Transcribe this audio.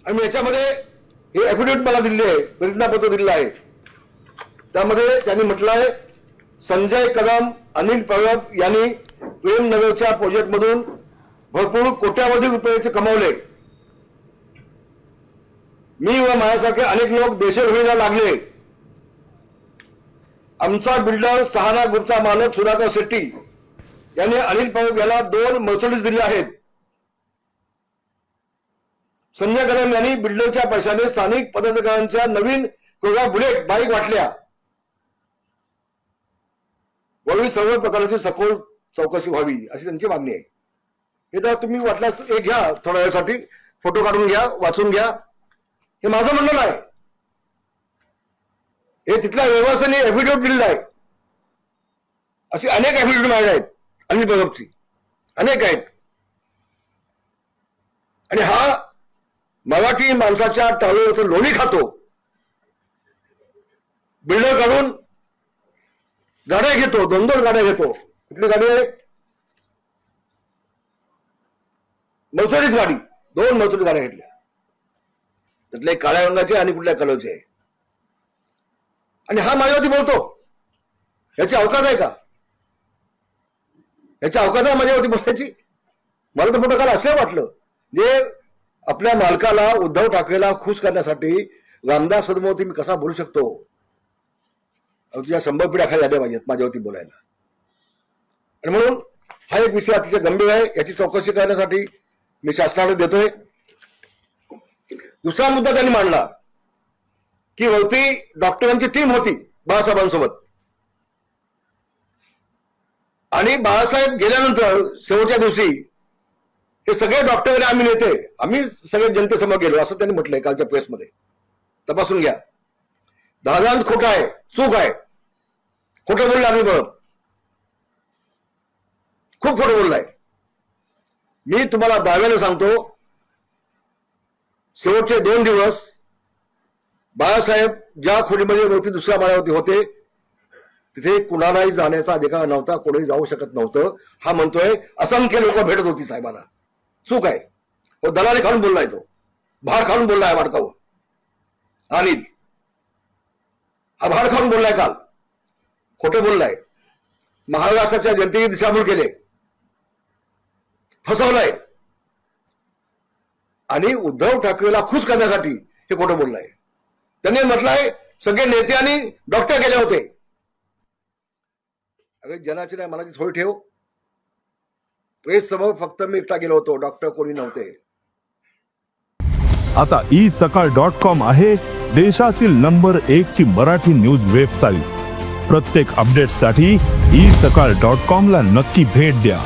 आणि याच्यामध्ये हे ॲफिडेव्हिट मला दिली आहे, प्रतिज्ञापत्र दिलेलं आहे. त्यामध्ये त्यांनी म्हटलं आहे, संजय कदम, अनिल परब यांनी प्रेम नगरच्या प्रोजेक्टमधून भरपूर कोट्यावधी रुपयाचे कमावले. मी व माझ्यासारखे अनेक लोक देशद्रोहीला लागले. आमचा बिल्डर सहारा ग्रुपचा मालक सुधाकर शेट्टी यांनी अनिल परब याला 2 मर्सिडीज दिले आहेत. संजय कदम यांनी बिल्डरच्या पैशाने स्थानिक पदाधिकाऱ्यांच्या नवीन कोगा बुलेट बाईक वाटल्या. वरील सर्व प्रकारची सखोल चौकशी व्हावी अशी त्यांची मागणी आहे. हे तर तुम्ही वाटल्यास एक घ्या, थोड्या वेळासाठी फोटो काढून घ्या, वाचून घ्या. हे माझं म्हणणं आहे. हे तिथल्या व्यवस्थेने ॲफिडेव्हिट दिलेलं आहे. अशी अनेक ॲफिडेव्हिट माझ्या आहेत अनिल परबची, अनेक आहेत. आणि हा मराठी माणसाच्या टाळीवरचं लोणी खातो. बिल्डर काढून गाड्या घेतो, 2-2 गाड्या घेतो. कुठली गाडी आहे? मर्सिडीज गाडी, 2 मर्सिडीज गाड्या घेतल्या. त्यातल्या काळ्या रंगाचे आणि कुठल्या कलरचे आहे. आणि हा माझ्यावरती बोलतो. याची अवकाश आहे का? याची अवकाश आहे माझ्यावरती बोलायची? मला तर मोठं काल असं वाटलं, जे आपल्या मालकाला उद्धव ठाकरेला खुश करण्यासाठी रामदास कदमवरती मी कसा बोलू शकतो? तुझ्या 100 पिढ्या खाली झाल्या पाहिजेत माझ्यावरती बोलायला. आणि म्हणून हा एक विषय अतिशय गंभीर आहे. याची चौकशी करण्यासाठी मी शासनाला देतोय. दुसरा मुद्दा त्यांनी मांडला की वरती डॉक्टरांची टीम होती बाळासाहेबांसोबत, आणि बाळासाहेब गेल्यानंतर शेवटच्या दिवशी हे सगळे डॉक्टर आणि आम्ही नेते, आम्ही सगळे जनतेसमोर गेलो असं त्यांनी म्हटलंय कालच्या प्रेसमध्ये. तपासून घ्या. दादांत खोटं आहे, चूक आहे. खोटं बोलला आम्ही बरं, खूप खोटं बोललाय. मी तुम्हाला दाव्याने सांगतो, शेवटचे 2 दिवस बाळासाहेब ज्या खोलीमध्ये वरती दुसऱ्या माळ्यावरती होते तिथे कुणालाही जाण्याचा अधिकार नव्हता, कोणीही जाऊ शकत नव्हतं. हा म्हणतोय असंख्य लोक भेटत होती साहेबांना. चूक आहे. तो दलाली खाऊन बोललाय, तो भाड खाऊन बोललाय वाडकावर. अनिल हा भाड खाऊन बोललाय, काल खोटं बोललाय. महाराष्ट्राच्या जनतेची दिशाभूल केले, फसवलंय. आणि उद्धव ठाकरेला खुश करण्यासाठी हे खोटं बोललाय. त्यांनी म्हटलंय सगळे नेते आणि डॉक्टर गेले होते. अरे जनाची नाही मनाची थोडी ठेव. प्रेस समोर फक्त मी एकटा गेलो होतो, डॉक्टर कोणी नव्हते. आता isakal.com आहे देशातील नंबर 1 ची मराठी न्यूज वेबसाईट. प्रत्येक अपडेटसाठी isakal.com ला नक्की भेट द्या.